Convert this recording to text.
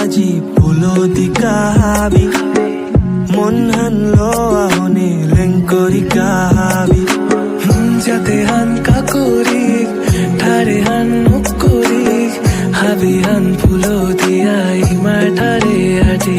আজি পুলদি কাহাবি মন হানলো আহনে লেংকরি কাহাবি যাতে হান কাকরি ঠারে হান মুকরি হাবি হান ফুলো দিয়াই মাঠারে আটি